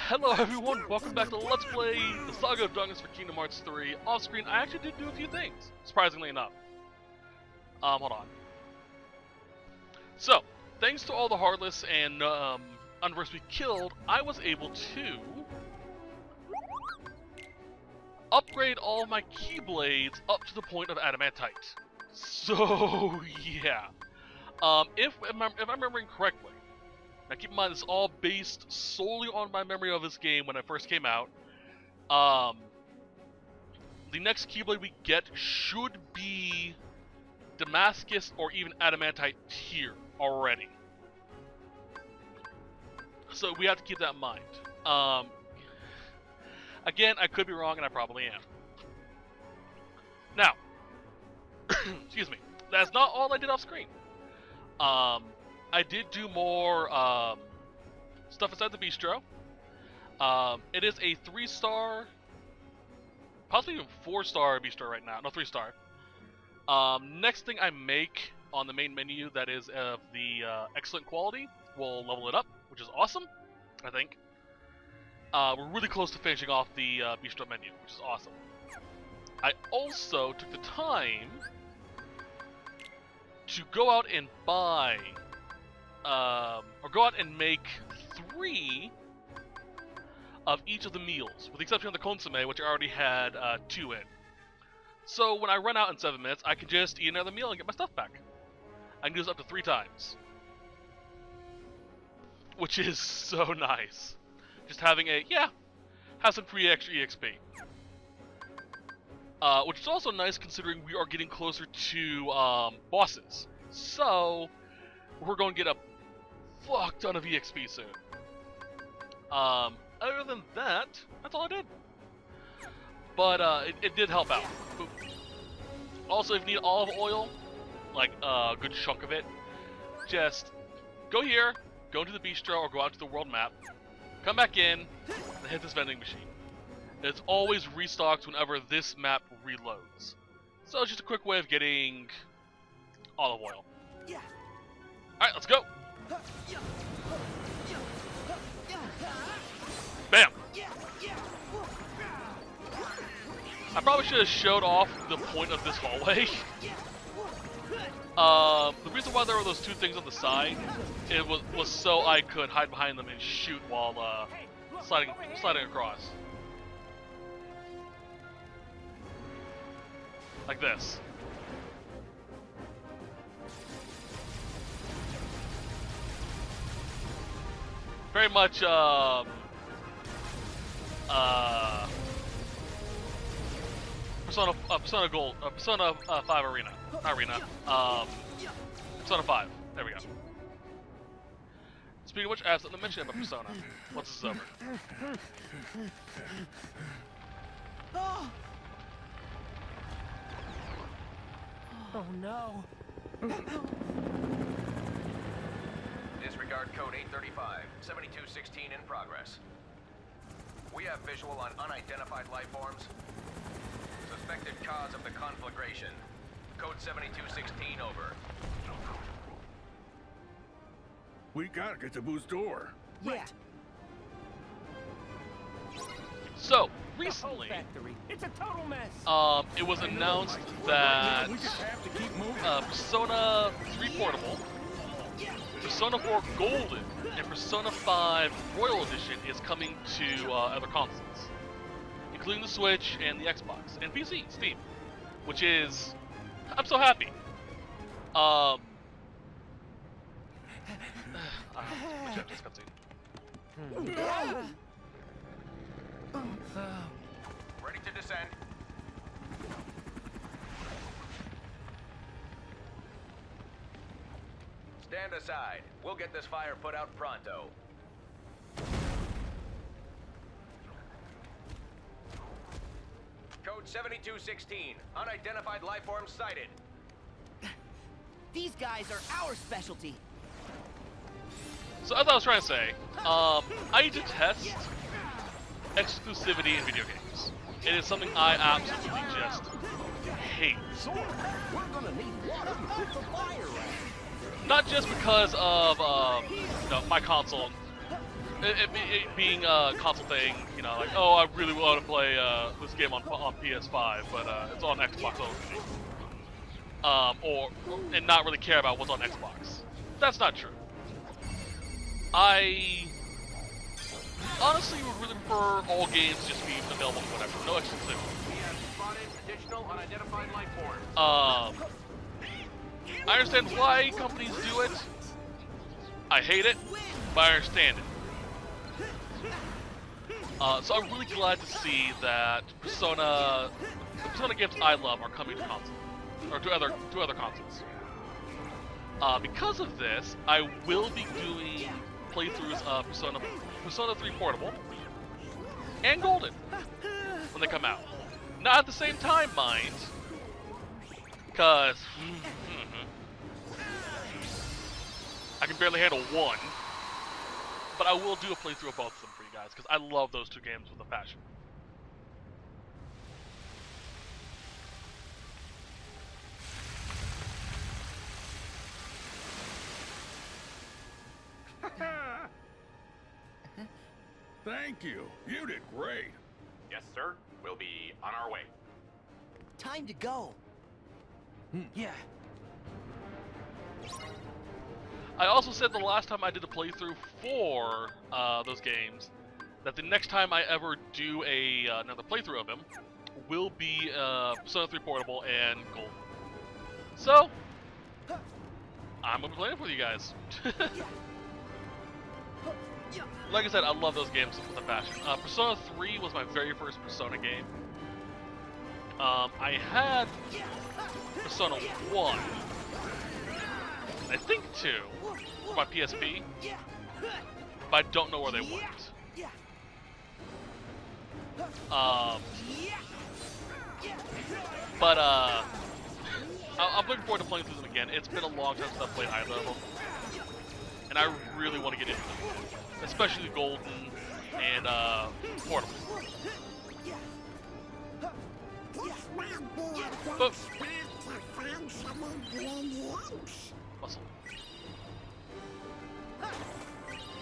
Hello everyone, welcome back to Let's Play the Saga of Darkness for Kingdom Hearts 3. Off screen, I actually did do a few things, surprisingly enough. Hold on. So, thanks to all the Heartless and Unversed we killed, I was able to upgrade all of my Keyblades up to the point of Adamantite. So, yeah. If I'm remembering correctly, now keep in mind, this is all based solely on my memory of this game when it first came out. The next Keyblade we get should be Damascus or even Adamantite tier already. So we have to keep that in mind. Again, I could be wrong, and I probably am. Now, excuse me, that's not all I did off screen. I did do more stuff inside the bistro. It is a 3-star, possibly even 4-star bistro right now. No, 3-star. Next thing I make on the main menu that is of the excellent quality, we'll level it up, which is awesome, I think. We're really close to finishing off the bistro menu, which is awesome. I also took the time to go out and buy or go out and make 3 of each of the meals, with the exception of the consomme, which I already had 2 in. So when I run out in 7 minutes, I can just eat another meal and get my stuff back. I can do this up to 3 times, which is so nice. Just having have some free extra EXP. Which is also nice considering we are getting closer to bosses. So we're going to get a fuck ton of EXP soon. Other than that, that's all I did. But it did help out. Also, if you need olive oil, like a good chunk of it, just go here, go to the bistro, or go out to the world map, come back in, and hit this vending machine. It's always restocked whenever this map reloads. So it's just a quick way of getting olive oil. Alright, let's go! Bam! I probably should have showed off the point of this hallway. The reason why there were those 2 things on the side, it was so I could hide behind them and shoot while sliding across. Like this. Very much, Persona 5 Arena. Not Arena. Persona 5. There we go. Speaking of which, I have something to mention about Persona. Once this is over. Oh no. Disregard code 835, 7216 in progress. We have visual on unidentified life forms. Suspected cause of the conflagration. Code 7216 over. We gotta get to Boo's door. Yeah. So, recently, It's a total mess. it was announced that Persona 3 Portable, Persona 4 Golden, and Persona 5 Royal Edition is coming to other consoles, including the Switch and the Xbox, and PC, Steam, which is... I'm so happy. Just cutscene. Ready to descend. Stand aside. We'll get this fire put out pronto. Code 7216. Unidentified life forms sighted. These guys are our specialty. So as I was trying to say, I detest exclusivity in video games. It is something I absolutely just hate. We're gonna need water to put the fire out. Not just because of my console it being a console thing, you know, like, oh, I really want to play this game on PS5, but it's on Xbox only. And not really care about what's on Xbox. That's not true. I honestly would really prefer all games just be available for whatever, no exclusivity. We have spotted additional unidentified life forms. I understand why companies do it. I hate it, but I understand it. So I'm really glad to see that the Persona games I love are coming to console, or to other consoles. Because of this, I will be doing playthroughs of Persona 3 Portable and Golden when they come out. Not at the same time, mind, because I can barely handle one. But I will do a playthrough of both of them for you guys, because I love those two games with a passion. Thank you. You did great. Yes, sir. We'll be on our way. Time to go. Yeah. I also said the last time I did a playthrough for those games that the next time I ever do another playthrough of them will be Persona 3 Portable and Gold. So, I'm going to be playing it with you guys. Like I said, I love those games with a passion. Persona 3 was my very first Persona game. I had Persona 1, I think 2, for my PSP, but I don't know where they went. But I'm looking forward to playing through them again. It's been a long time since I've played either of them, and I really want to get into them, especially Golden and Portable. But muscle.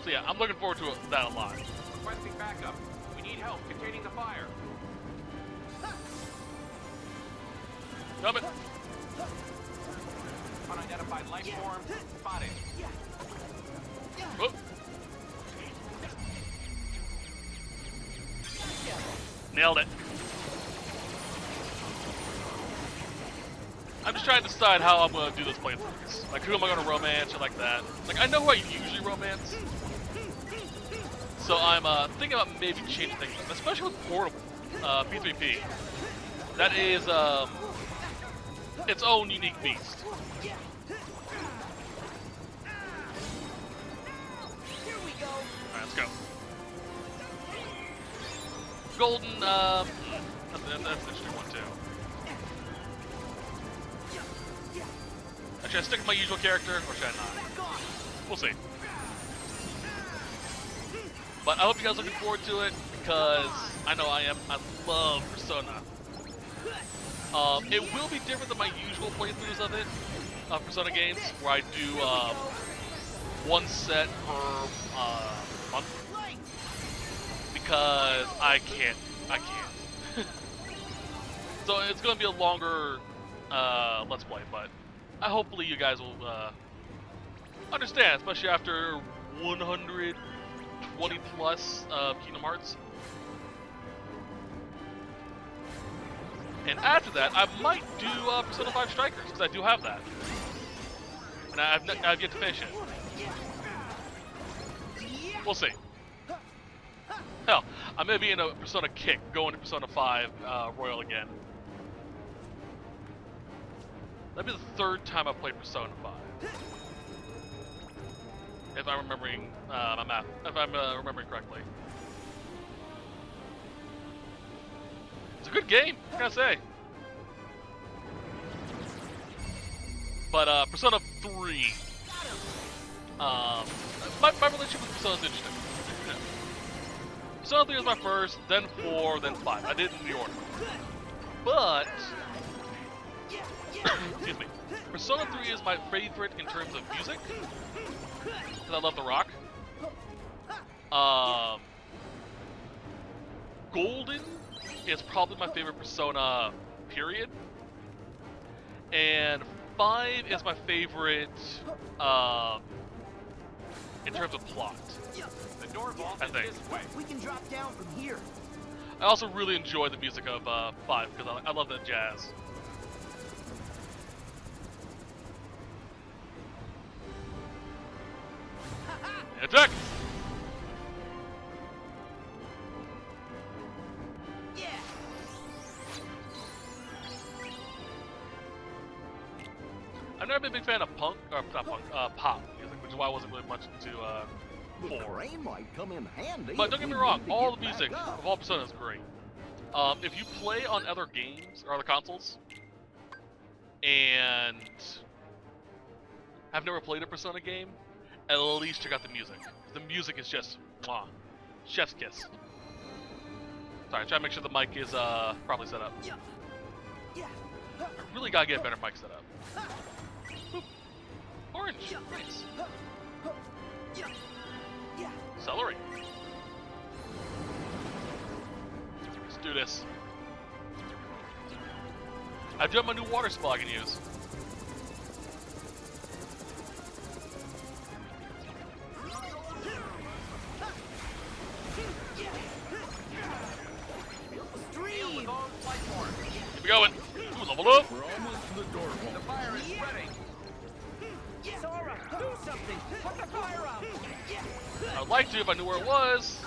So yeah, I'm looking forward to that a lot. Requesting backup. We need help containing the fire. Coming. Unidentified life form spotted. Oh. Nailed it. I'm just trying to decide how I'm going to do those playthroughs. Like, who am I going to romance or like that? Like, I know who I usually romance. So I'm thinking about maybe changing things, especially with Portable, P3P. That is its own unique beast. Here we go. Alright, let's go. Golden, that's an interesting one too. Should I stick with my usual character, or should I not? We'll see. But I hope you guys are looking forward to it, because I know I am. I love Persona. It will be different than my usual playthroughs of it, of Persona games, where I do one set per month, because I can't. So it's going to be a longer Let's Play, but hopefully you guys will understand, especially after 120 plus Kingdom Hearts. And after that, I might do Persona 5 Strikers, because I do have that. And I've yet to finish it. We'll see. Hell, I may be in a Persona kick, going to Persona 5 Royal again. That'd be the third time I've played Persona 5. If I'm remembering my math, if I'm remembering correctly. It's a good game, what can I say? But Persona 3, my relationship with Persona is interesting. Persona 3 was my first, then 4, then 5. I did it in the order. But excuse me. Persona 3 is my favorite in terms of music, because I love the rock. Golden is probably my favorite Persona, period. And 5 is my favorite, in terms of plot. The door vault I is think. this way. We can drop down from here. I also really enjoy the music of 5 because I love that jazz. Attack! Yeah. I've never been a big fan of pop music, which is why I wasn't really much into The 4. crane might come in handy. But if don't get me we wrong, need to all get the music back up. of all Persona is great. If you play on other games or other consoles, and have never played a Persona game, at least check out the music. The music is just mwah, chef's kiss. Sorry, try to make sure the mic is properly set up. Yeah. Yeah. I really gotta get a better mic set up. Boop. Orange, nice. Yeah. Yeah. Celery. Let's do this. I do have my new water spell I can use. Deal with all flight forms. Keep it going. Ooh, level up. We're almost to the door The vault. fire is spreading. Sora, do something. Put the fire out. I would like to if I knew where it was.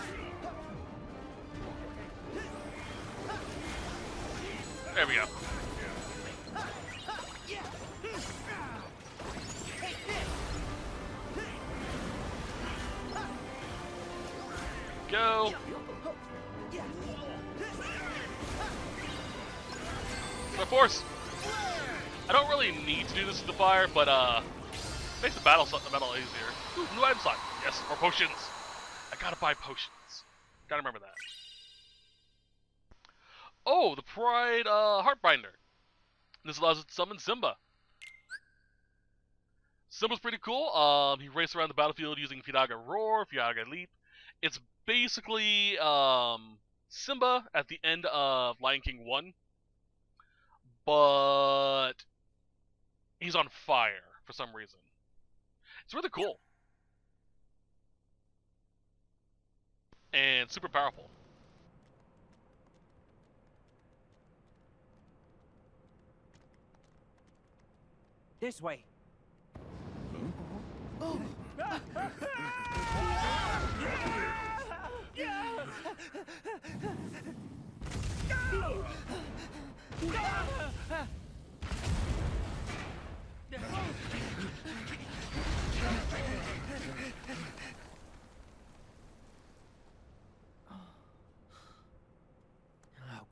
There we go. Go. Of course. I don't really need to do this with the fire, but makes the battle easier. Ooh, new item slot. Yes, more potions. I gotta buy potions. Gotta remember that. Oh, the Pride Heartbinder. This allows it to summon Simba. Simba's pretty cool. He races around the battlefield using Fidaga Roar, Fidaga Leap. It's basically Simba at the end of Lion King 1. But he's on fire for some reason. It's really cool. And super powerful. This way. Oh,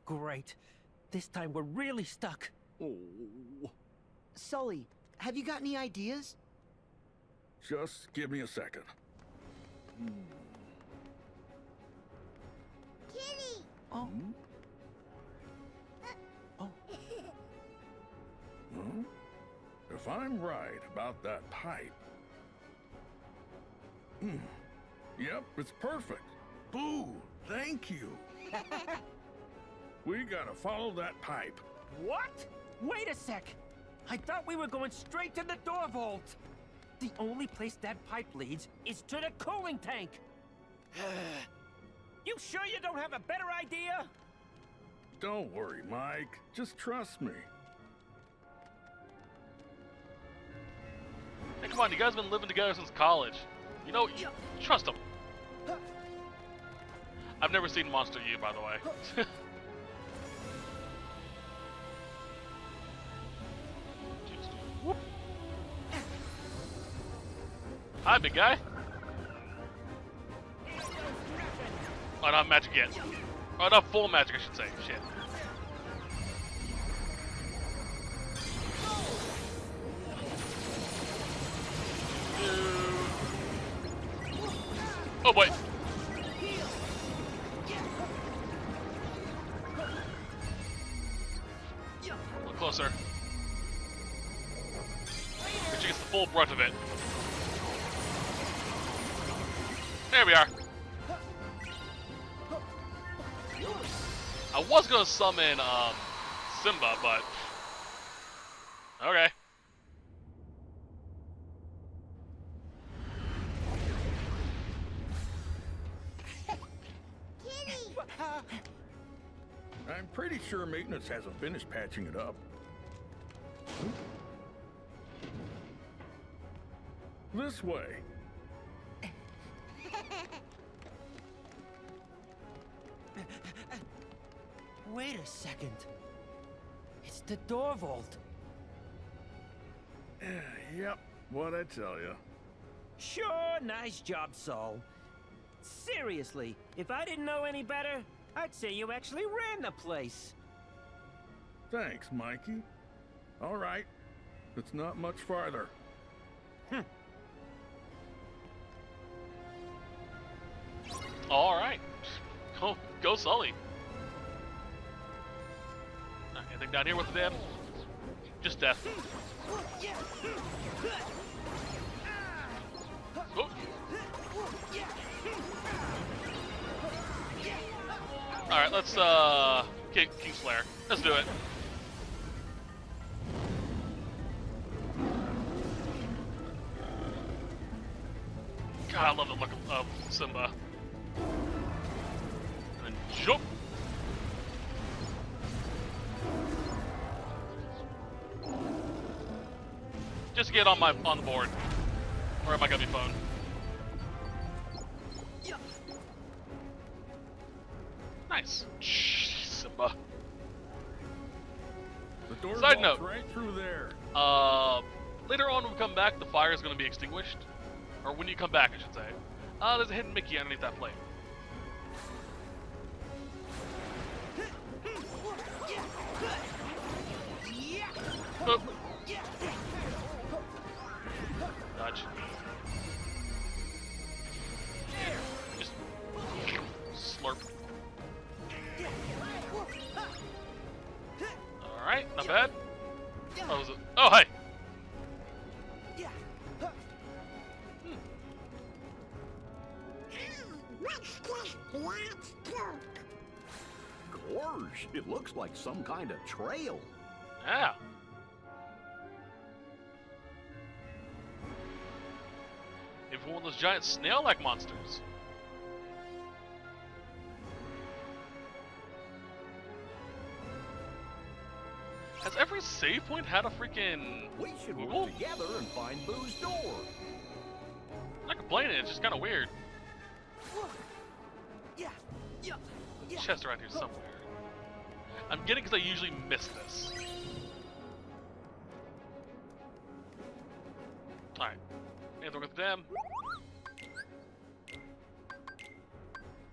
great. This time we're really stuck. Oh, Sully, have you got any ideas? just give me a second. Kitty! Oh. Oh. Huh? If I'm right about that pipe. Yep, it's perfect. Boo! Thank you. We gotta follow that pipe. What? Wait a sec! I thought we were going straight to the door vault! The only place that pipe leads is to the cooling tank! You sure you don't have a better idea? Don't worry, Mike. Just trust me. Hey, come on, you guys have been living together since college. You know, trust them. I've never seen Monster U, by the way. Whoop. Hi, big guy. Oh, not magic yet. Oh, not full magic, I should say. Shit. Oh boy. A little closer. Make sure gets the full brunt of it. There we are. I was gonna summon Simba, but okay. I'm pretty sure maintenance hasn't finished patching it up. This way. Wait a second. It's the door vault. Yep, what'd I tell you? Sure, nice job, Saul. Seriously, if I didn't know any better, I'd say you actually ran the place. Thanks, Mikey. All right, it's not much farther. All right, go Sully. Anything down here with them? Just death. Oh. All right, let's Kingslayer. Let's do it. God, I love the look of Simba. And then jump. Just get on the board. Or am I gonna be phone? Nice. Simba. The door Side vault's note. right through there. Later on when we come back, the fire is gonna be extinguished. Or when you come back, I should say. There's a hidden Mickey underneath that flame. Oop. Dodge. Just slurp. Alright, not bad. Oh, was it? Oh, hi! Gorge, it looks like some kind of trail. Yeah. Maybe one of those giant snail-like monsters. Has every save point had a freaking We should Google? work together and find Boo's door. I'm not complaining, it's just kind of weird. There's a chest around here somewhere. I'm getting because I usually miss this. Alright. Anything with them?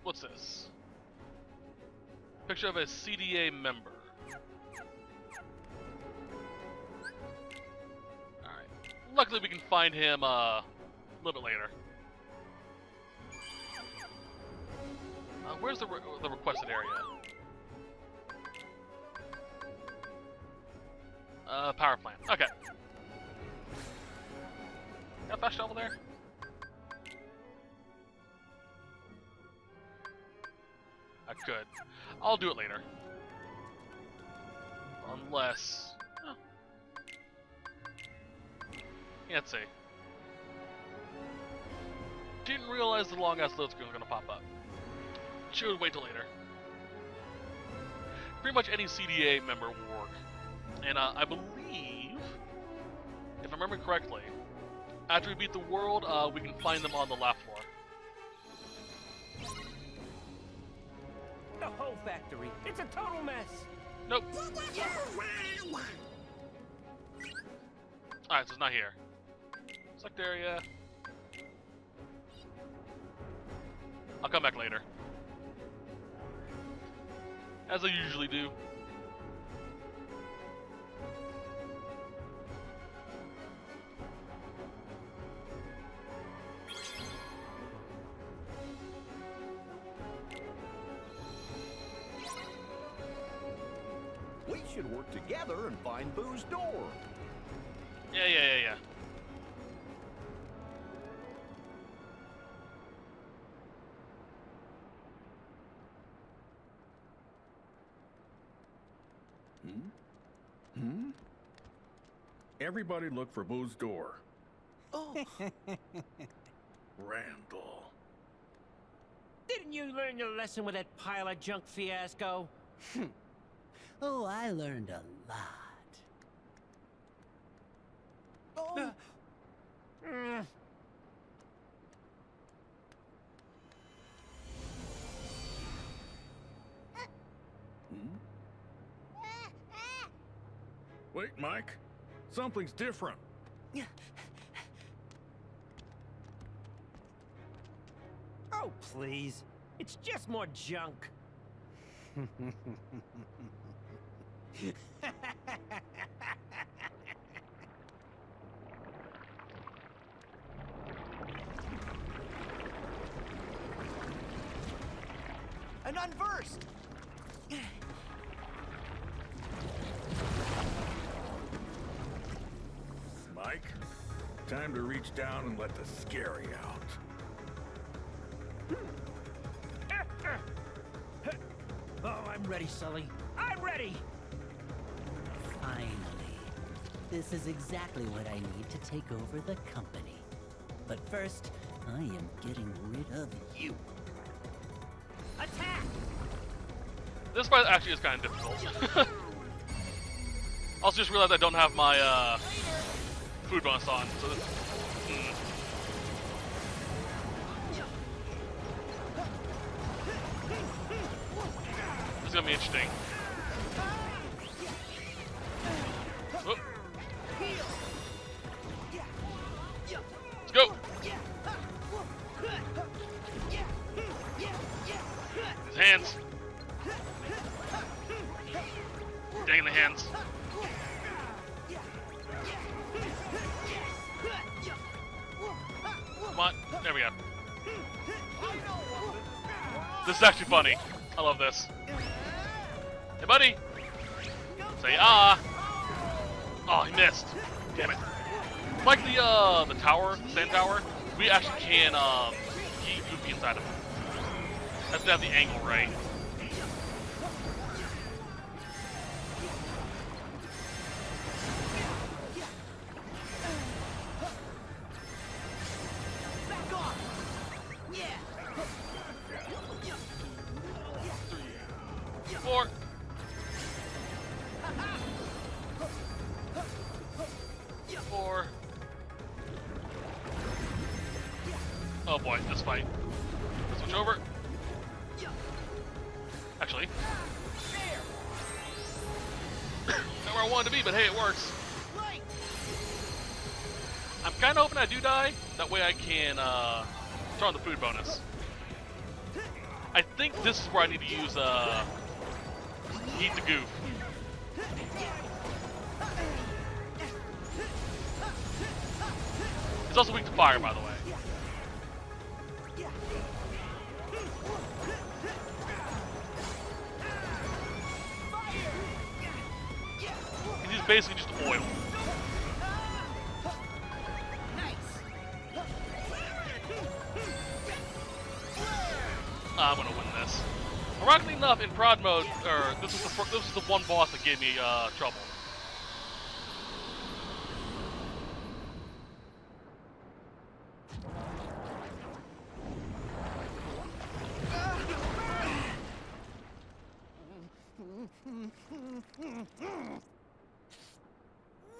What's this? Picture of a CDA member. Alright. Luckily we can find him a little bit later. Where's the requested area? Power plant. Okay. Got a fast shovel there? I could. I'll do it later. Unless... Oh. Yeah, let's see. Didn't realize the long-ass load screen was gonna pop up. Should wait till later. Pretty much any CDA member will work. And I believe, if I remember correctly, after we beat the world, we can find them on the last floor. The whole factory. It's a total mess. Nope. Alright, so it's not here. Select area. I'll come back later. As I usually do. We should work together and find Boo's door. Yeah. Everybody look for Boo's door. Oh, Randall. Didn't you learn your lesson with that pile of junk fiasco? Oh, I learned a lot. oh. Mm. Wait, Mike. Something's different. Oh, please. It's just more junk. An unversed. Mike, time to reach down and let the scary out. Oh, I'm ready, Sully. I'm ready! Finally. This is exactly what I need to take over the company. But first, I am getting rid of you. Attack! This part actually is kind of difficult. Also, just realized I don't have my food bonus on, so this, this is gonna be interesting. Oh. Let's go. His hands. Dang the hands. Come on. There we go. This is actually funny. I love this. Hey, buddy. Say ah. Oh, he missed. Damn it. Like the tower, sand tower, we actually can yeet Goofy inside of it. That's to have the angle right. Four. Four. Oh boy, this fight. Let's switch over. Actually. Not where I wanted to be, but hey, it works. I'm kind of hoping I do die. That way I can turn on the food bonus. I think this is where I need to use Eat the Goof. It's also weak to fire, by the way. He's basically just oil. I'm gonna win this. Ironically enough, in prod mode, this is the one boss that gave me trouble.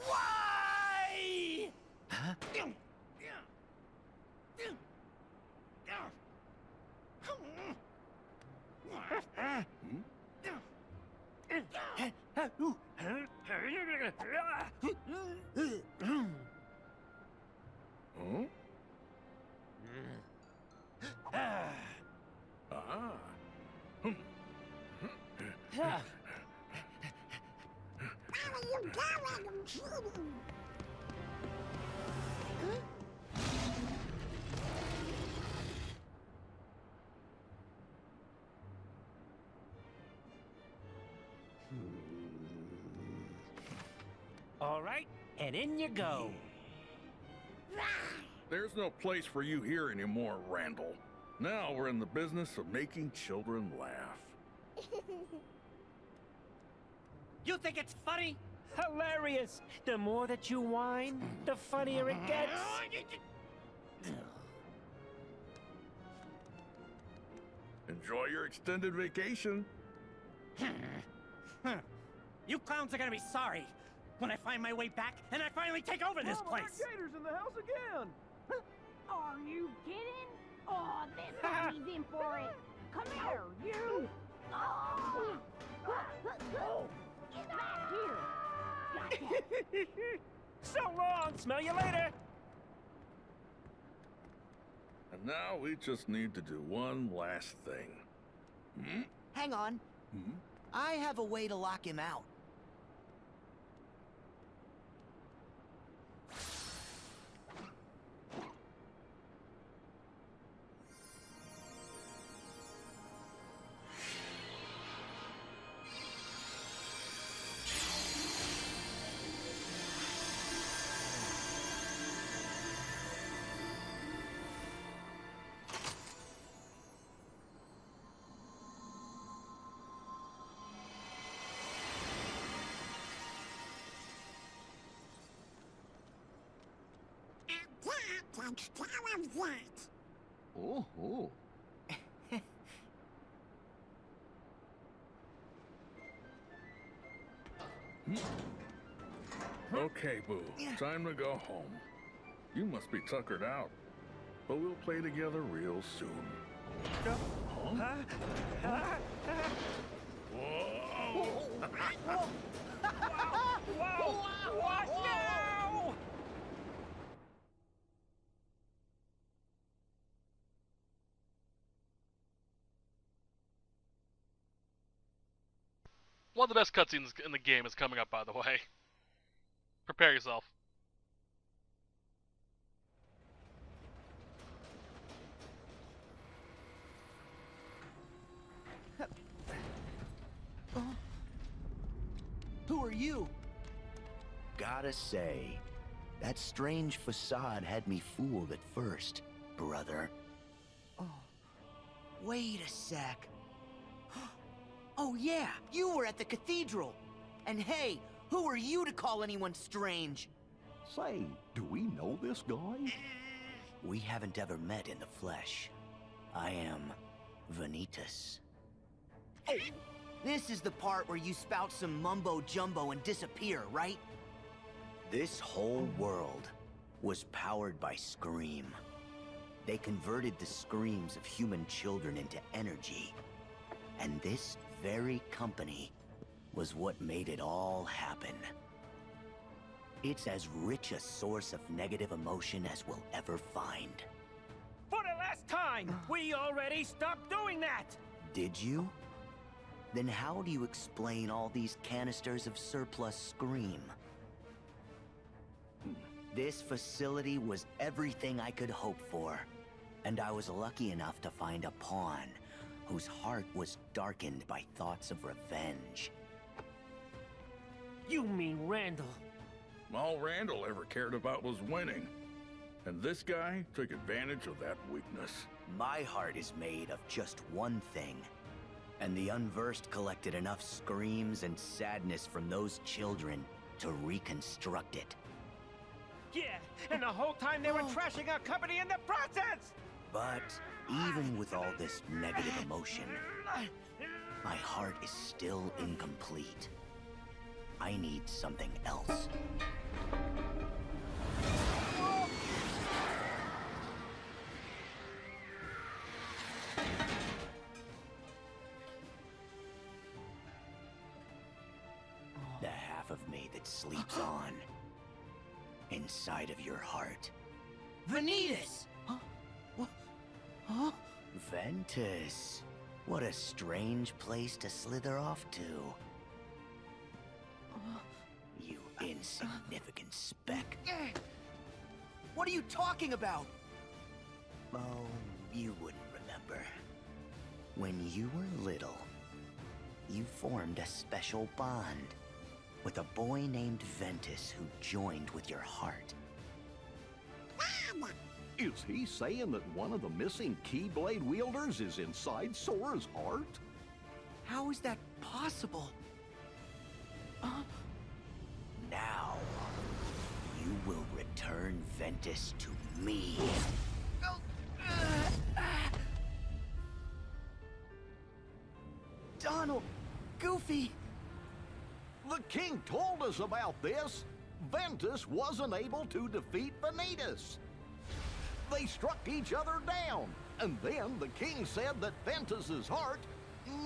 Why? Huh? Huh? Ah. All right, and in you go. There's no place for you here anymore, Randall. Now we're in the business of making children laugh. You think it's funny? Hilarious! The more that you whine, the funnier it gets. Enjoy your extended vacation. You clowns are gonna be sorry when I find my way back and I finally take over this place. Gators in the house again. Are you kidding? Oh, this guy's in for it. Come here, you. Oh. Get back here. Gotcha. So long. Smell you later. And now we just need to do one last thing. Hmm? Hang on. Hmm? I have a way to lock him out. Oh, oh. Okay, Boo. Time to go home. You must be tuckered out. But we'll play together real soon. Huh? Whoa! Whoa! What now? One of the best cutscenes in the game is coming up, by the way. Prepare yourself. Who are you? Gotta say, that strange facade had me fooled at first, brother. Oh, wait a sec. Oh yeah, you were at the cathedral. And hey, who are you to call anyone strange? Say, do we know this guy? We haven't ever met in the flesh. I am Vanitas. Oh, this is the part where you spout some mumbo-jumbo and disappear, right? This whole world was powered by Scream. They converted the screams of human children into energy. And this very company was what made it all happen. It's as rich a source of negative emotion as we'll ever find. For the last time, we already stopped doing that. Did you? Then how do you explain all these canisters of surplus Scream? This facility was everything I could hope for. And I was lucky enough to find a pawn whose heart was darkened by thoughts of revenge. You mean Randall? All Randall ever cared about was winning. And this guy took advantage of that weakness. My heart is made of just one thing. And the Unversed collected enough screams and sadness from those children to reconstruct it. Yeah, and the whole time they were trashing our company in the process! But even with all this negative emotion, my heart is still incomplete. I need something else. The half of me that sleeps on inside of your heart. Vanitas! Huh? Ventus. What a strange place to slither off to. You insignificant speck. What are you talking about? Oh, you wouldn't remember. When you were little, you formed a special bond with a boy named Ventus who joined with your heart. Is he saying that one of the missing Keyblade wielders is inside Sora's heart? How is that possible? now, you will return Ventus to me. Donald, Goofy. The king told us about this. Ventus wasn't able to defeat Vanitas. They struck each other down, and then the king said that Ventus's heart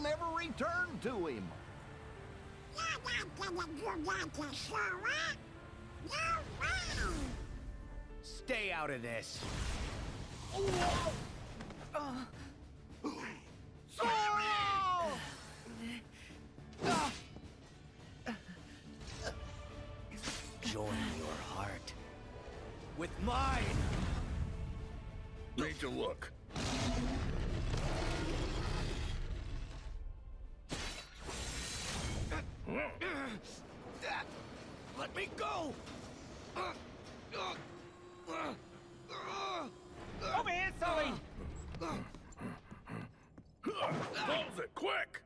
never returned to him. You're not gonna do that to Sora. No way. Stay out of this. Join your heart with mine. Need to look. Let me go. Over here, Sully! Close it, quick!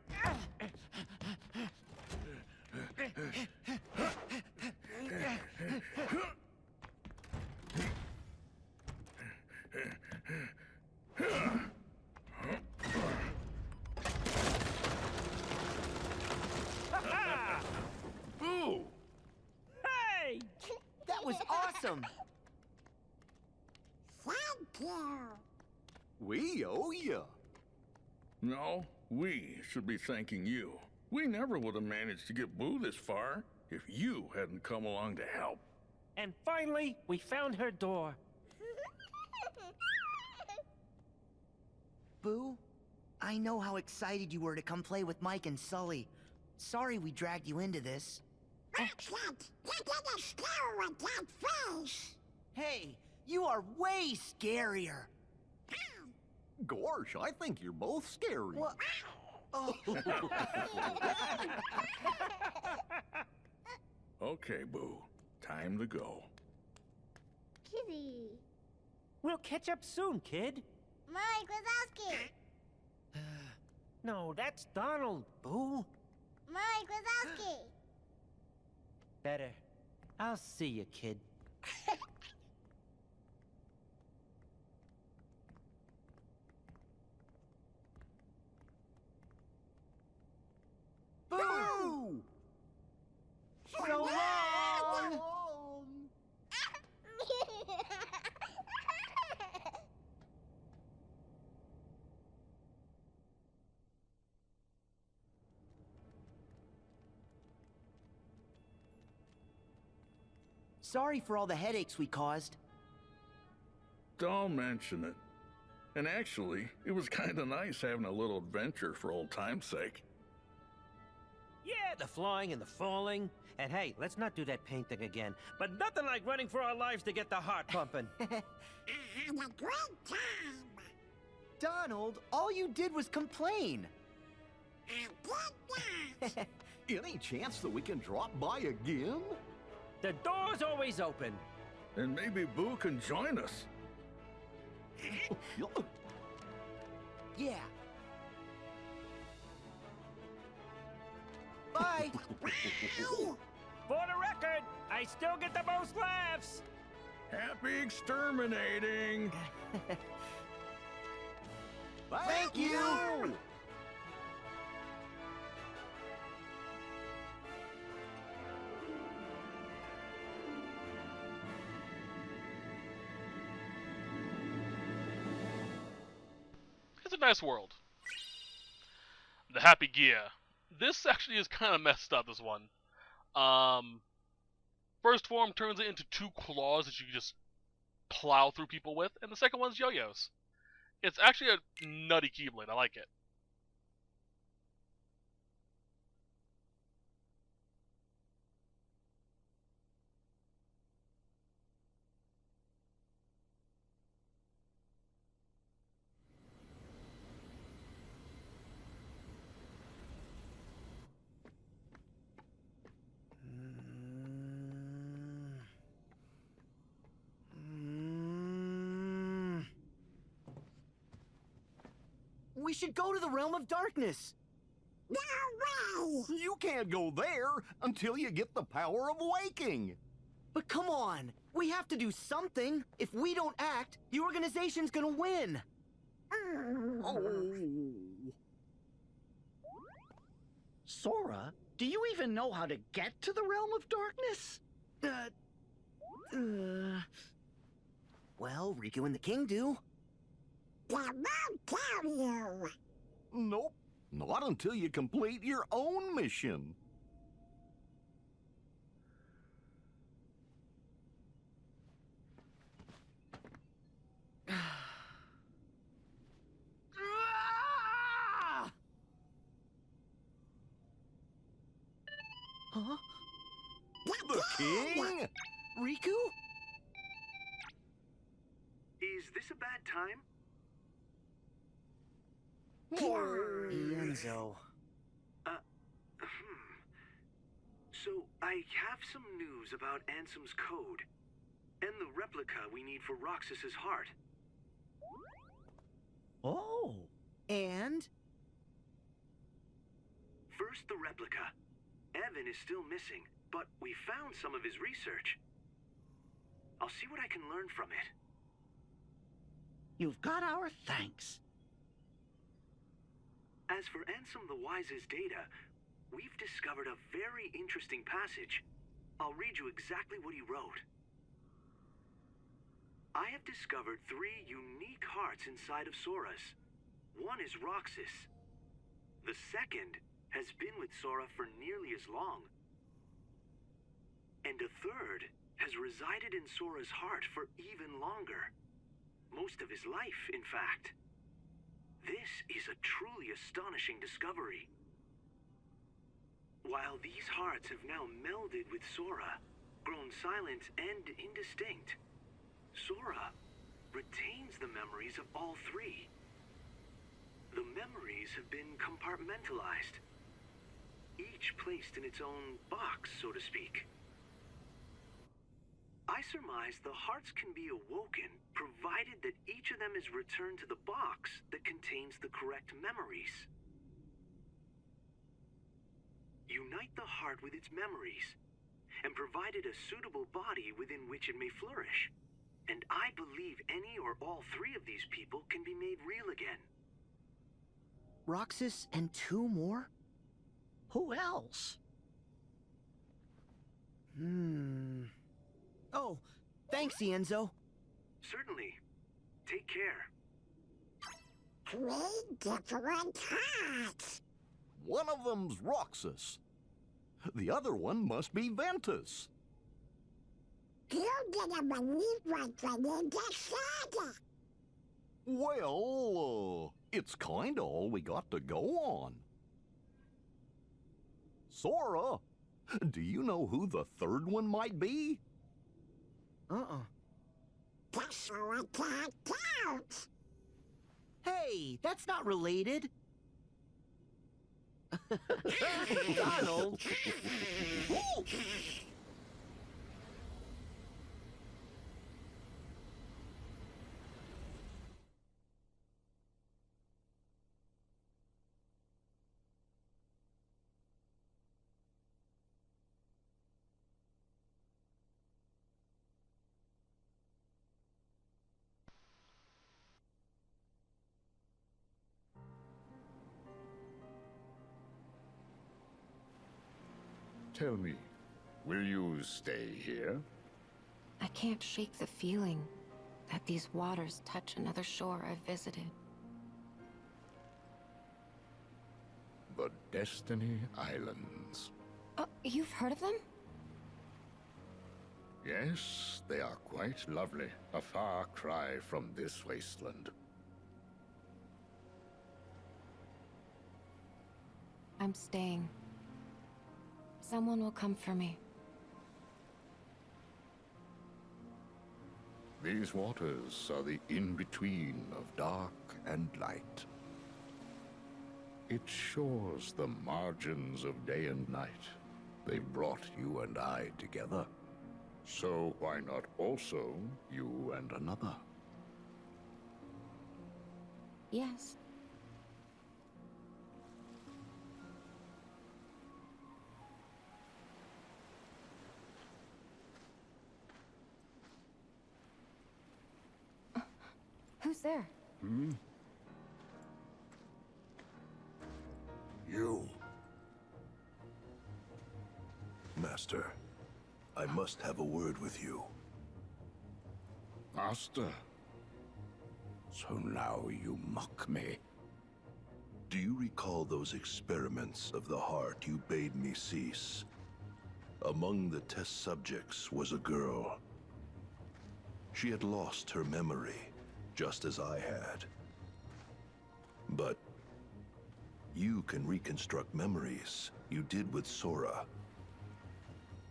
Boo! Hey! That was awesome. Thank you. We owe you. No, we should be thanking you. We never would have managed to get Boo this far if you hadn't come along to help. And finally, we found her door. Boo, I know how excited you were to come play with Mike and Sully. Sorry we dragged you into this. Excellent. Get in a scare with that face. Hey, you are way scarier. Gosh, I think you're both scary. What? Oh. Okay, Boo. Time to go. Kitty. We'll catch up soon, kid. Mike Wazowski. No, that's Donald, Boo. Mike Wazowski. Better. I'll see you, kid. Boo! So long! Sorry for all the headaches we caused. Don't mention it. And actually, it was kind of nice having a little adventure for old time's sake. Yeah, the flying and the falling. And hey, let's not do that paint thing again. But nothing like running for our lives to get the heart pumping. I had a great time. Donald, all you did was complain. I did that. Any chance that we can drop by again? The door's always open. And maybe Boo can join us. Yeah. Bye. For the record, I still get the most laughs. Happy exterminating! Thank you! It's a nice world. The Happy Gear. This actually is kind of messed up, this one. First form turns it into two claws that you just plow through people with, and the second one's yo-yos. It's actually a nutty Keyblade, I like it. We should go to the Realm of Darkness. No way! You can't go there until you get the power of waking. But come on, we have to do something. If we don't act, the organization's gonna win. Oh. Sora, do you even know how to get to the realm of darkness? Well, Riku and the King do. They won't tell you. Nope. Not until you complete your own mission. Huh? The king? Riku? Is this a bad time? Enzo. So, I have some news about Ansem's code, and the replica we need for Roxas's heart. Oh. And? First, the replica. Evan is still missing, but we found some of his research. I'll see what I can learn from it. You've got our thanks. As for Ansem the Wise's data, we've discovered a very interesting passage. I'll read you exactly what he wrote. I have discovered 3 unique hearts inside of Sora's. One is Roxas. The second has been with Sora for nearly as long. And a third has resided in Sora's heart for even longer. Most of his life, in fact. This is a truly astonishing discovery. While these hearts have now melded with Sora, grown silent and indistinct, Sora retains the memories of all 3. The memories have been compartmentalized, each placed in its own box, so to speak. I surmise the hearts can be awoken, provided that each of them is returned to the box that contains the correct memories. Unite the heart with its memories, and provide it a suitable body within which it may flourish. And I believe any or all 3 of these people can be made real again. Roxas and 2 more? Who else? Oh, thanks, Enzo. Certainly. Take care. 3 different hearts. One of them's Roxas. The other one must be Ventus. You didn't believe what went into Saga. Well, it's kinda all we got to go on. Sora, do you know who the third one might be? That's all I can't count. Hey, that's not related. Donald! Tell me, will you stay here? I can't shake the feeling that these waters touch another shore I've visited. The Destiny Islands. You've heard of them? Yes, they are quite lovely. A far cry from this wasteland. I'm staying. Someone will come for me. These waters are the in-between of dark and light. Its shores the margins of day and night. They brought you and I together. So why not also you and another? Yes. there? Hmm? You. Master, I must have a word with you. Master. So now you mock me. Do you recall those experiments of the heart you bade me cease? Among the test subjects was a girl. She had lost her memory, just as I had. But you can reconstruct memories you did with Sora.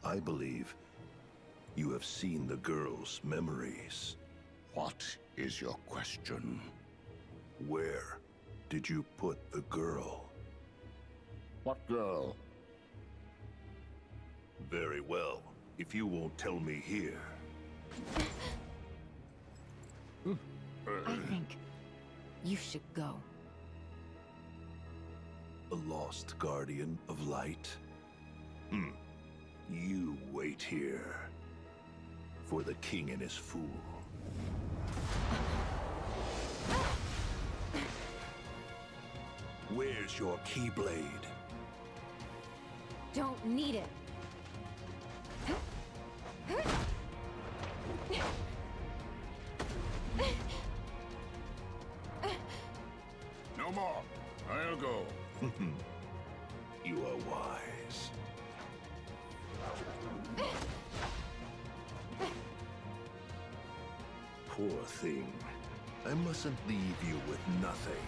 I believe you have seen the girl's memories. What is your question? Where did you put the girl? What girl? Very well, if you won't tell me here. I think you should go. A lost guardian of light? You wait here. For the king and his fool. Where's your Keyblade? Don't need it. No more. I'll go. You are wise. Poor thing. I mustn't leave you with nothing.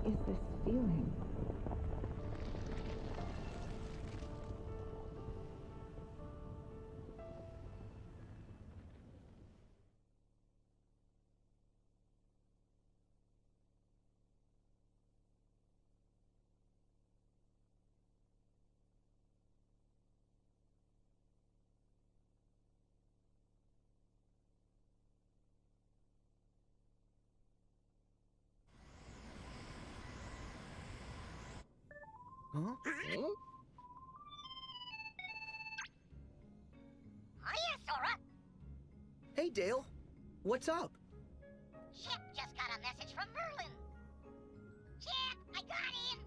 Is this feeling? Huh? Hiya, Sora. Hey, Dale. What's up? Chip just got a message from Merlin. Chip, I got him.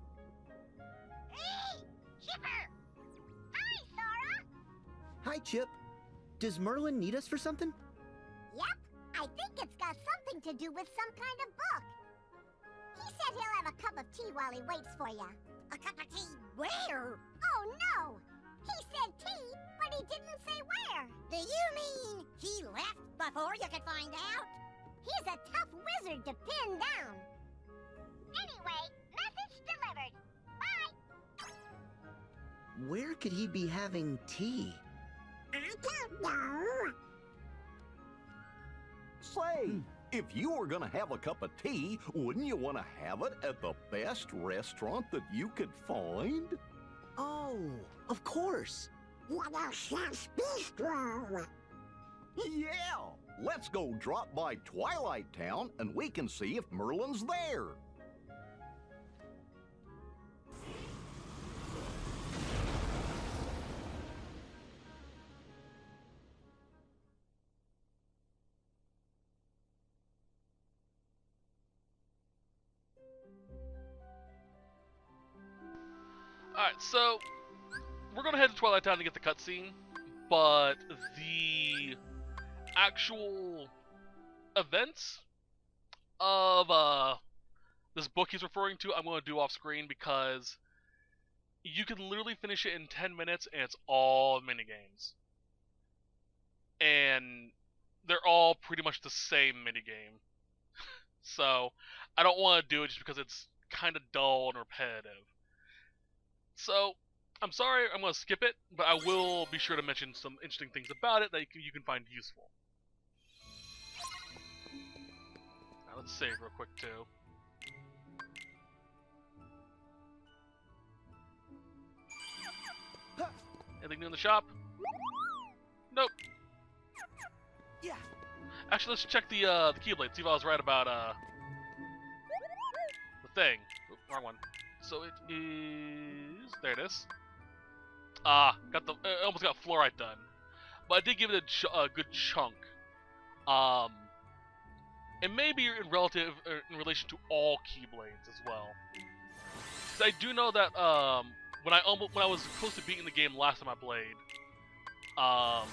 Hey, Chipper. Hi, Sora. Hi, Chip. Does Merlin need us for something? Yep, I think it's got something to do with some kind of book. He said he'll have a cup of tea while he waits for you. A cup of tea where? Oh, no. He said tea, but he didn't say where. Do you mean he left before you could find out? He's a tough wizard to pin down. Anyway, message delivered. Bye. Where could he be having tea? I don't know. Say, if you were gonna have a cup of tea, wouldn't you want to have it at the best restaurant that you could find? Oh, of course. Chef's Bistro. Yeah! Let's go drop by Twilight Town and we can see if Merlin's there. Alright, so we're gonna head to Twilight Town to get the cutscene, but the actual events of this book he's referring to, I'm gonna do off screen because you can literally finish it in 10 minutes and it's all minigames. And they're all pretty much the same minigame. So I don't want to do it just because it's kind of dull and repetitive. So, I'm sorry, I'm going to skip it, but I will be sure to mention some interesting things about it that you can find useful. Now, let's save real quick, too. Anything new in the shop? Nope. Yeah. Actually, let's check the Keyblade, see if I was right about the thing. Oop, wrong one. So it is. There it is. Got the almost got fluorite done, but I did give it a good chunk. And maybe in relation to all Keyblades as well. So I do know that when I was close to beating the game last time I played, I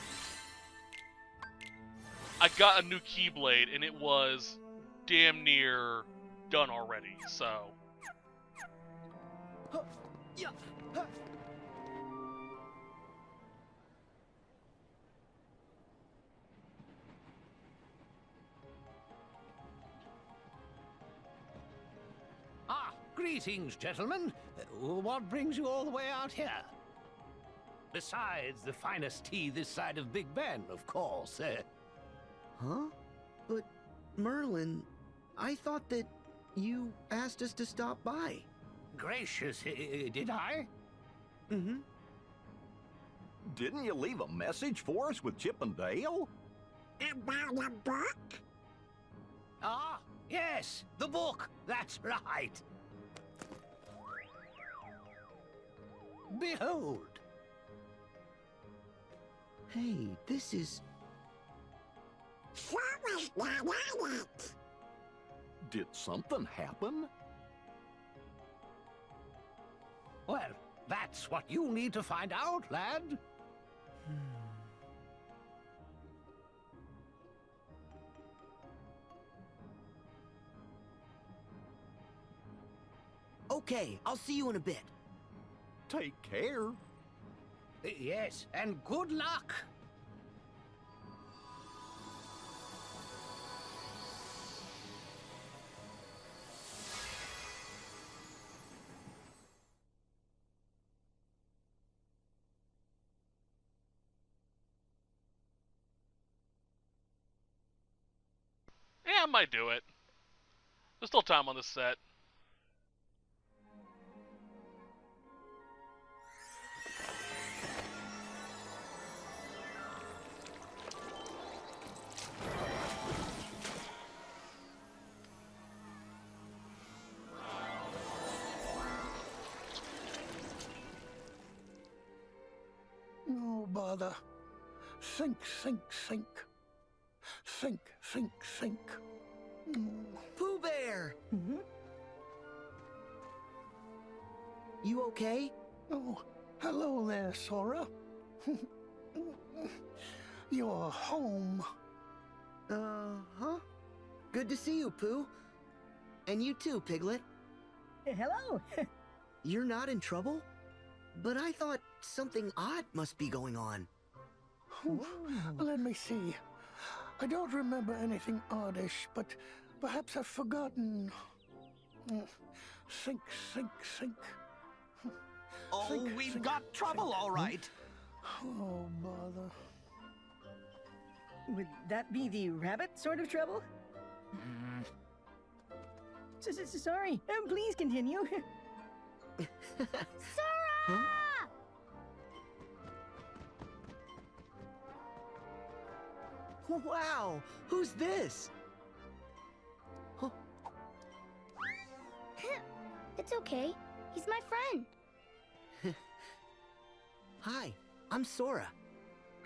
got a new Keyblade and it was damn near done already. So. Yeah. Ah, greetings, gentlemen. What brings you all the way out here? Besides the finest tea this side of Big Ben, of course. Huh? But, Merlin, I thought that you asked us to stop by. Gracious, did I? Mm-hmm. Didn't you leave a message for us with Chip and Dale? About a book? Ah, yes, the book. That's right. Behold. Hey, this is... Someone's not on it. Did something happen? Well, that's what you need to find out, lad. Okay, I'll see you in a bit. Take care. Yes, and good luck. Yeah, I might do it. There's still time on this set. No bother. Sink, sink, sink. Sink, sink, sink. Pooh Bear! You okay? Oh, hello there, Sora. You're home. Huh? Good to see you, Pooh. And you too, Piglet. Hello. You're not in trouble? But I thought something odd must be going on. Let me see. I don't remember anything oddish, but perhaps I've forgotten. Sink, sink, sink. Oh, Sink, we've sink, got trouble, sink. all right. Oh, bother. Would that be the rabbit sort of trouble? Sorry. Please continue. Sora! Wow, who's this? Huh. It's okay. He's my friend. Hi, I'm Sora.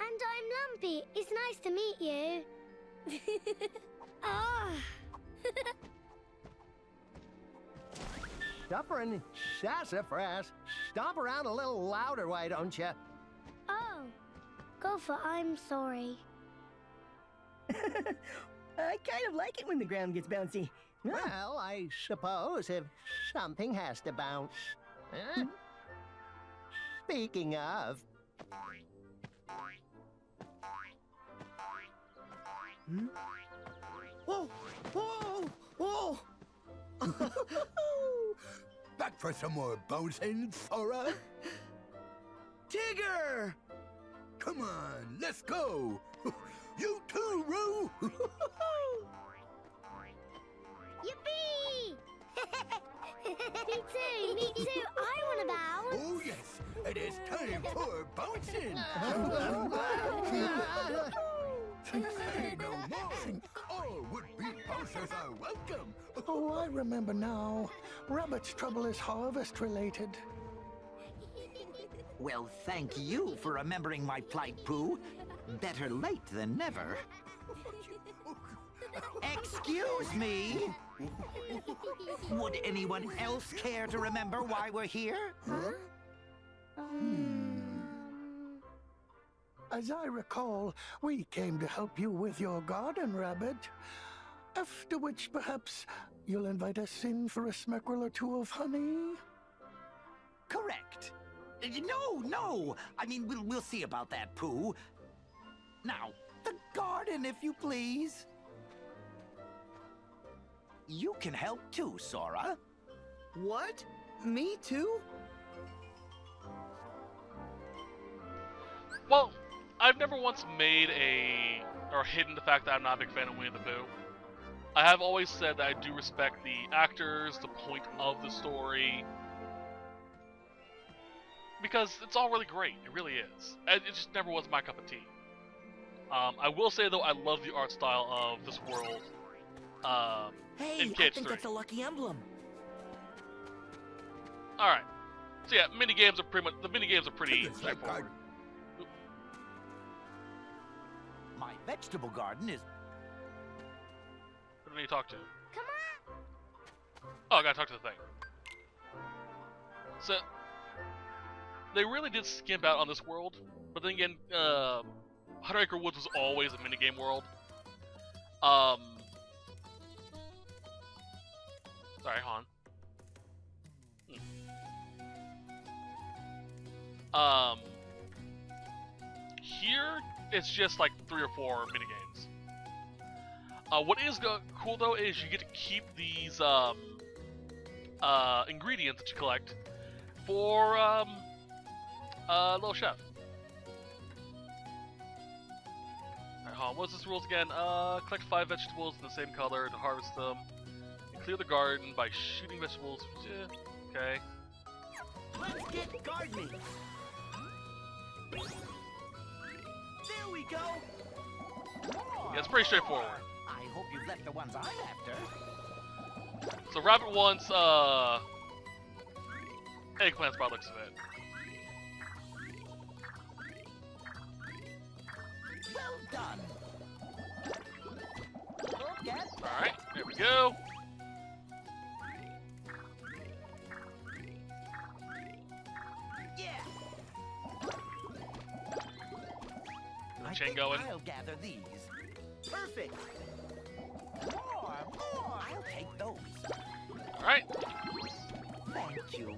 And I'm Lumpy. It's nice to meet you. Ah. Stuffer and sassafras. Stomp around a little louder, why don't you? Oh. Go for I'm sorry. I kind of like it when the ground gets bouncy. Well, I suppose if something has to bounce. Speaking of... Whoa! Whoa! Whoa! Back for some more bouncing, Sora? Tigger! Come on, let's go! You too, Roo! Yippee! Me too, me too. I want to bounce. Oh, yes. it is time for bouncing. Say no more. All would-be bouncers are welcome. Oh, I remember now. Rabbit's trouble is harvest-related. Well, thank you for remembering my plight, Pooh. Better late than never. Excuse me? Would anyone else care to remember why we're here? As I recall, we came to help you with your garden, Rabbit. After which, perhaps, you'll invite us in for a smeckerel or two of honey? Correct. No! I mean, we'll see about that, Pooh. Now, the garden, if you please. You can help too, Sora. What? Me too? Well, I've never once made or hidden the fact that I'm not a big fan of Winnie the Pooh. I have always said that I do respect the actors, the point of the story, because it's all really great. It really is. It just never was my cup of tea. I will say though, I love the art style of this world. Hey, in KH3. I think that's a lucky emblem. All right. So yeah, minigames are pretty straightforward. My vegetable garden is... Who do I need to talk to? Come on. Oh, I gotta talk to the thing. So, they really did skimp out on this world, but then again, 100 Acre Woods was always a minigame world. Sorry, Han. Here, it's just like 3 or 4 minigames. What is cool though is you get to keep these ingredients that you collect for Little Chef. Alright, hold on, what's this rules again? Collect 5 vegetables in the same color to harvest them. And clear the garden by shooting vegetables. Okay. Let's get gardening. There we go. Yeah, it's pretty straightforward. I hope you've left the ones I'm after. So Rabbit wants eggplants by the looks of it. Well done. Look at that. Alright, there we go. Yeah. Chain going. I'll gather these. Perfect. More. I'll take those. Alright. Thank you.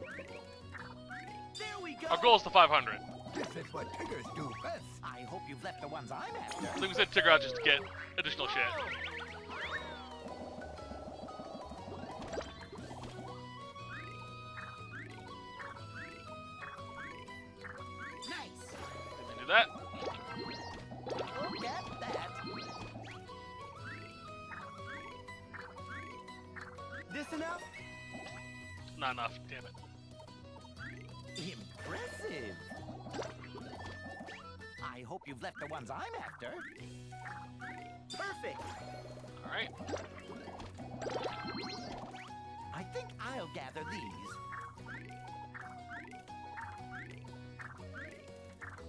There we go. Our goal is to 500. This is what Tiggers do best. I hope you've left the ones I'm after. So we said Tigger out just to get additional shit. Nice. Let me do that. Look at that. This enough? Not enough, damn it. Impressive. I hope you've left the ones I'm after. Perfect. Alright. I think I'll gather these.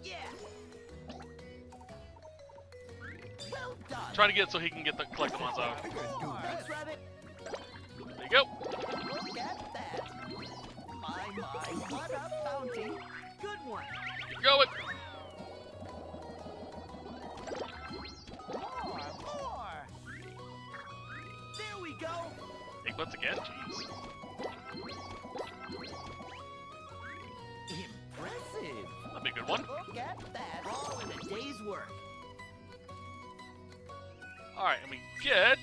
Yeah. Well done. Trying to get it so he can get the collect the ones out. Thanks, Rabbit. There you go. Look at that. My, what a bounty. Good one. Keep going. More. There we go. Eggplants again? Jeez. Impressive. That'd be a good one. Look at that. All in a day's work. Alright, and we get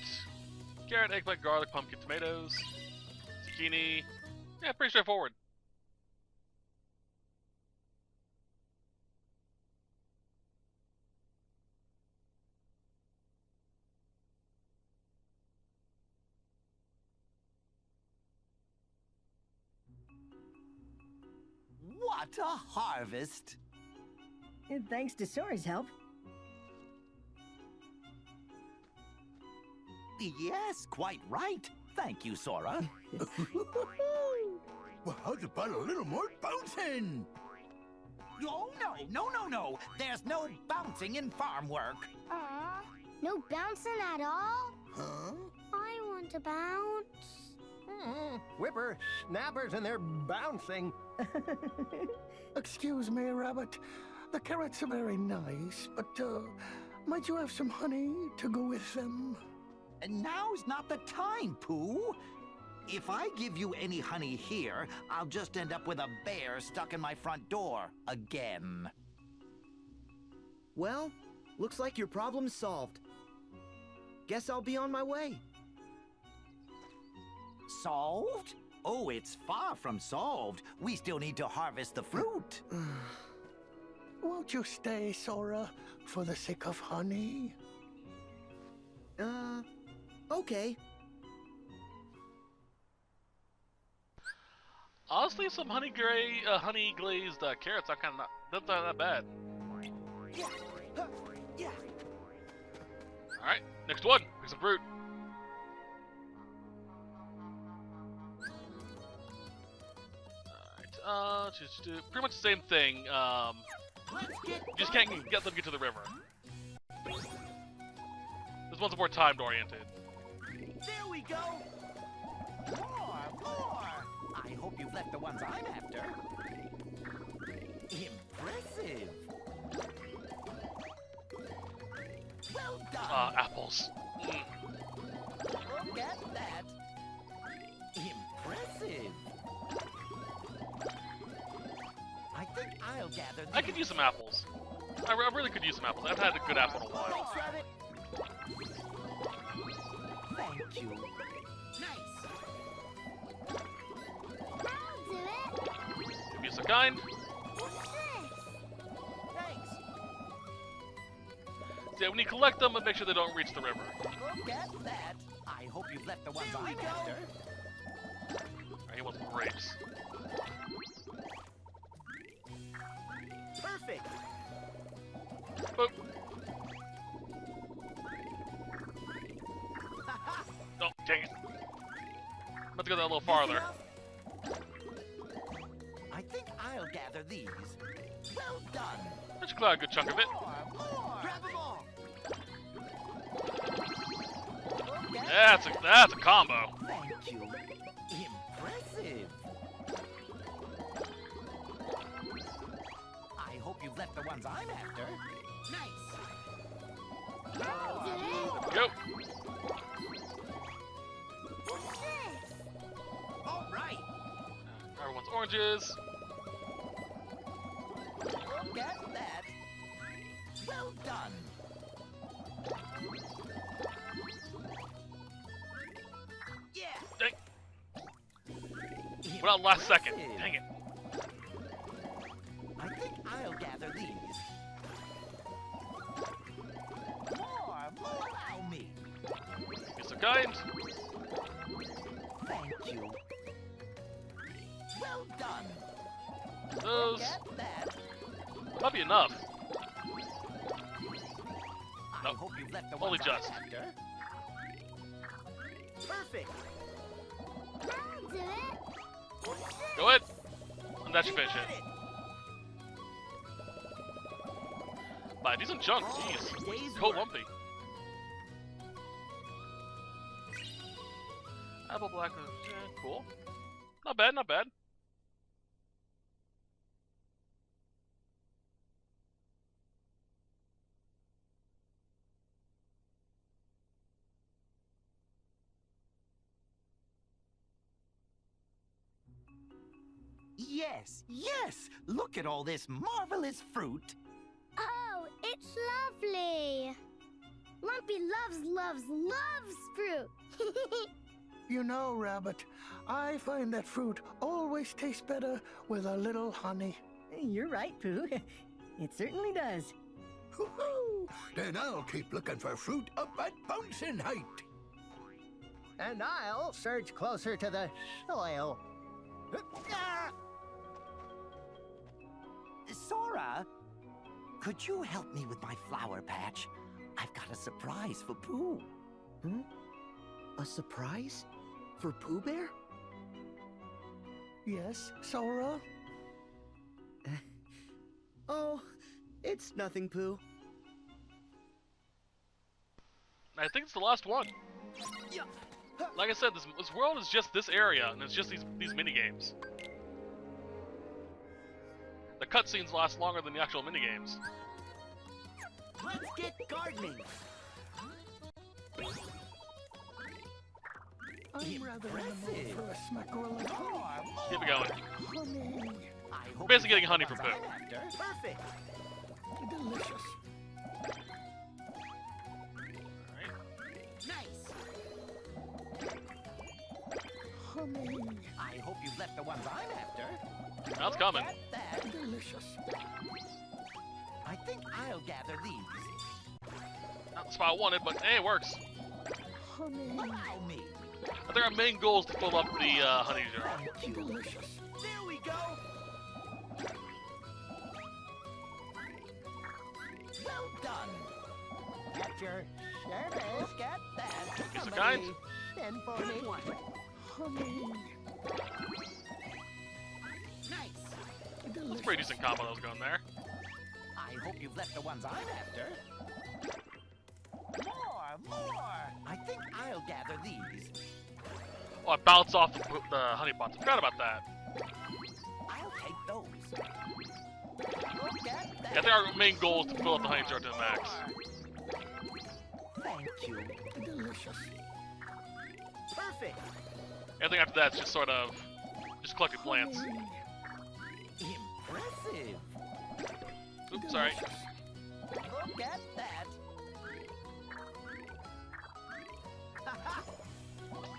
carrot, eggplant, garlic, pumpkin, tomatoes, zucchini. Yeah, pretty straightforward. What a harvest! And thanks to Sora's help. Yes, quite right. Thank you, Sora. Well, how's about a little more bouncing? Oh, no. There's no bouncing in farm work. Aw, no bouncing at all? Huh? I want to bounce. Whipper, snappers, and they're bouncing. Excuse me, Rabbit. The carrots are very nice, but might you have some honey to go with them? And now's not the time, Pooh. If I give you any honey here, I'll just end up with a bear stuck in my front door again. Well, looks like your problem's solved. Guess I'll be on my way. Solved? Oh, it's far from solved. We still need to harvest the fruit. Won't you stay, Sora, for the sake of honey? Okay. Honestly, some honey glazed carrots are kind of not that bad. All right, next one. Pick some fruit. All right, just pretty much the same thing. You just can't get them to get to the river. This one's more timed oriented. There we go. More. I hope you've left the ones I'm after. Impressive. Well done. Apples. Look at that. Impressive. I think I'll gather these. I could use some apples. I really could use some apples. I haven't had a good apple in a while. Thanks, Rabbit. Thank you. Nice. I'll do it. If you're so kind. What's this? Thanks. So yeah, when you collect them, make sure they don't reach the river. Look at that. I hope you've left the ones I'm after. Alright, he wants grapes. Perfect. Boop. Oh, dang it. I'm about to go that a little farther. I think I'll gather these. Well done. That should clear a good chunk of it. More. Grab them all. That's a combo. Thank you. Impressive. I hope you've left the ones I'm after. Nice. I'll do it. Go. What's this? All right. Everyone's oranges. Look at that. Well done. Yeah. Dang. What about last second? Dang it. I think I'll gather these. More. Allow me. You're so kind. Thank you. Well done. Those Look at that. might be enough. I Nope. hope you've left the Only ones I'm just. after. Perfect. I'll do it. What's this? Go ahead. And that should finish Got it. By a decent chunk, jeez. Day's Go work. lumpy. Apple black, cool. Not bad, not bad. Yes. Look at all this marvelous fruit. Oh, it's lovely. Lumpy loves fruit. You know, Rabbit, I find that fruit always tastes better with a little honey. You're right, Pooh. It certainly does. Hoo-hoo! Then I'll keep looking for fruit up at bouncing height. And I'll surge closer to the soil. Sora, could you help me with my flower patch? I've got a surprise for Pooh. Hmm? A surprise? For Pooh Bear? Yes, Sora? Oh, it's nothing, Pooh. I think it's the last one. Like I said, this world is just this area, and it's just these mini games. The cutscenes last longer than the actual mini games. Let's get gardening. I'm rather in the mood for a smackerel. Keep it going. Honey. We're basically getting honey from Pooh. Perfect. Delicious. Nice. Honey. I hope you've left the ones I'm after. That's coming. That. Delicious. I think I'll gather these. Not the spot I wanted, but hey, it works. Honey. Allow me. I think our main goal is to fill up the honey jar. Delicious. There we go. Well done. At your service. Get that. Piece of kind. Send for me. Honey. Nice. That's a pretty decent combo that was going there. I hope you've left the ones I'm after. More. I think I'll gather these. Oh, I bounced off the honey pots. I forgot about that. I'll take those. Look at that. Yeah, I think our main goal is to fill up the honey jar to the max. Thank you. Delicious. Perfect. Everything after that's just sort of just collecting plants. Impressive. Oops, sorry. Look at that.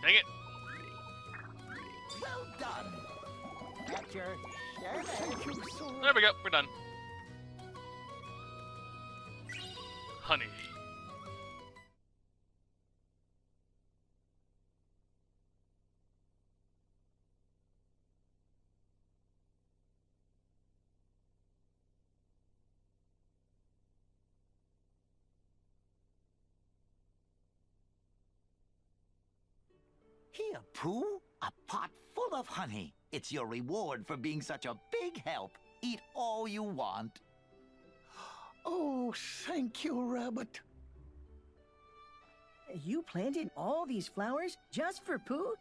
Dang it. Well done. At your service. There we go. We're done. Honey. Here, Pooh, a pot full of honey. It's your reward for being such a big help. Eat all you want. Oh, thank you, Rabbit. You planted all these flowers just for Pooh?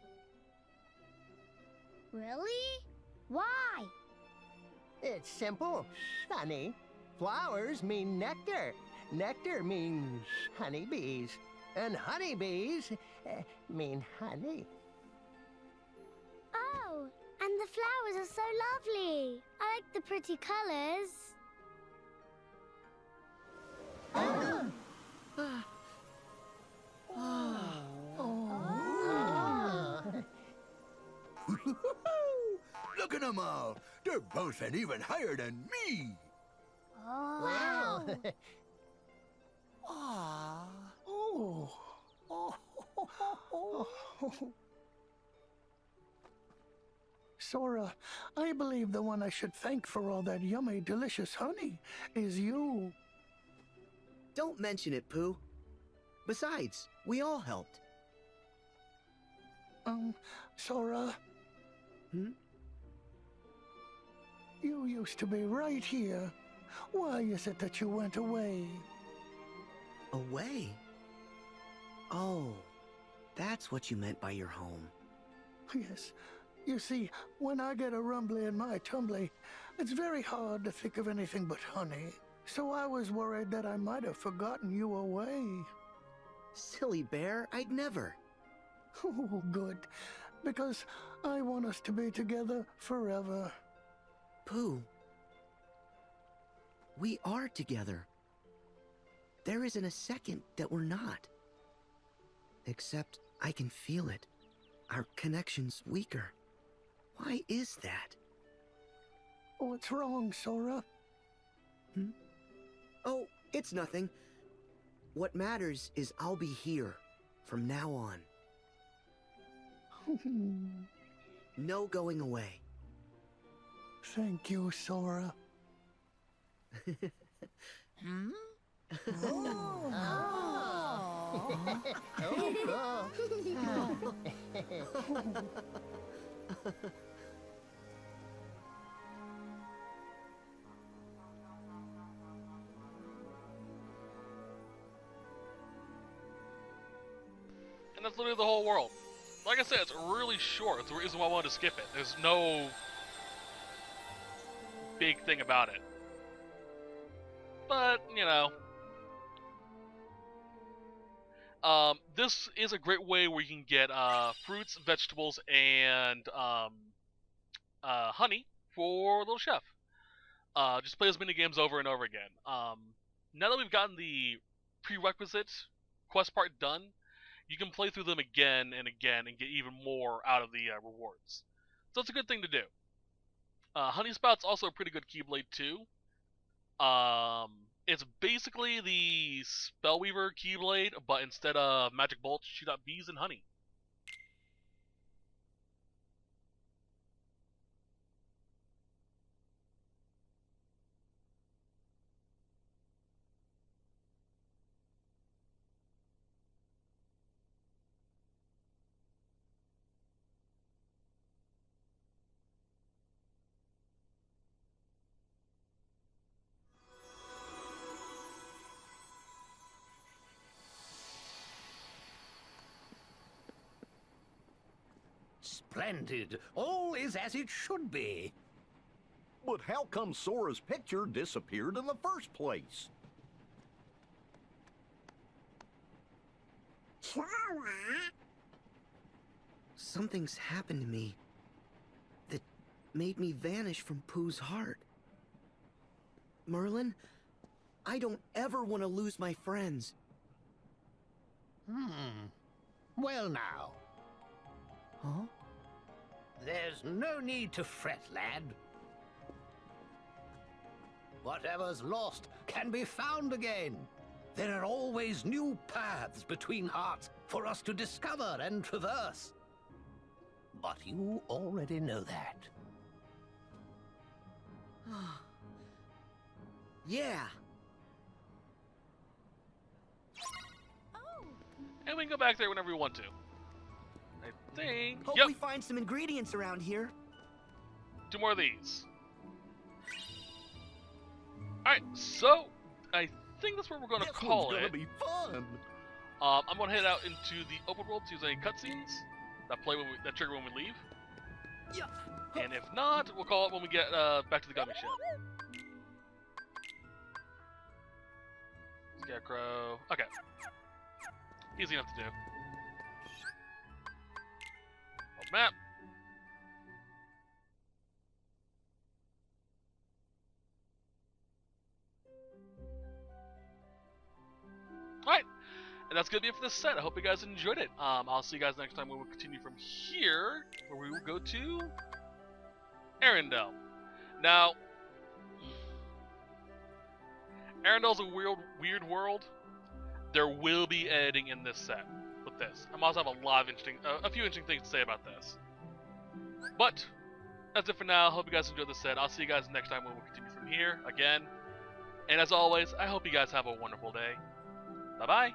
Really? Why? It's simple, Sonny. Flowers mean nectar. Nectar means honeybees. And honeybees mean honey. Oh, and the flowers are so lovely. I like the pretty colors. Look at them all. They're both and even higher than me. Oh. Wow. Ah. Oh. Sora, I believe the one I should thank for all that yummy, delicious honey is you. Don't mention it, Pooh. Besides, we all helped. Sora. Hmm? You used to be right here. Why is it that you went away? Away? Oh, that's what you meant by your home. Yes. You see, when I get a rumbly in my tumbly, it's very hard to think of anything but honey. So I was worried that I might have forgotten you away. Silly bear, I'd never. Oh, good. Because I want us to be together forever. Pooh, we are together. There isn't a second that we're not. Except I can feel it. Our connection's weaker. Why is that? What's wrong, Sora? Oh, it's nothing. What matters is I'll be here from now on. No going away. Thank you, Sora. Hmm? And that's literally the whole world. Like I said, it's really short. That's the reason why I wanted to skip it. There's no big thing about it. But, you know. This is a great way where you can get fruits, vegetables, and honey for Little Chef. Just play as many games over and over again. Now that we've gotten the prerequisite quest part done, you can play through them again and again and get even more out of the rewards. So it's a good thing to do. Honey Spout's also a pretty good Keyblade too. It's basically the Spellweaver Keyblade, but instead of magic bolts, shoot out bees and honey. Splendid. All is as it should be. But how come Sora's picture disappeared in the first place? Sora? Something's happened to me that made me vanish from Pooh's heart. Merlin, I don't ever want to lose my friends. Well now. Huh? There's no need to fret, lad. Whatever's lost can be found again. There are always new paths between hearts for us to discover and traverse. But you already know that. Yeah. And we can go back there whenever we want to. I think... Hope we find some ingredients around here. 2 more of these. Alright, so I think that's what we're going to call it. Be fun. I'm going to head out into the open world to use any cutscenes that trigger when we leave. Yeah. And if not, we'll call it when we get back to the gummy ship. Scarecrow. Okay. Easy enough to do. Old map. Alright. And that's going to be it for this set. I hope you guys enjoyed it. I'll see you guys next time when we'll continue from here, where we will go to Arendelle. Now, Arendelle's a weird world. There will be editing in this set with this. I'm also have a few interesting things to say about this. But that's it for now. Hope you guys enjoyed the set. I'll see you guys next time when we'll continue from here again. And as always, I hope you guys have a wonderful day. Bye bye.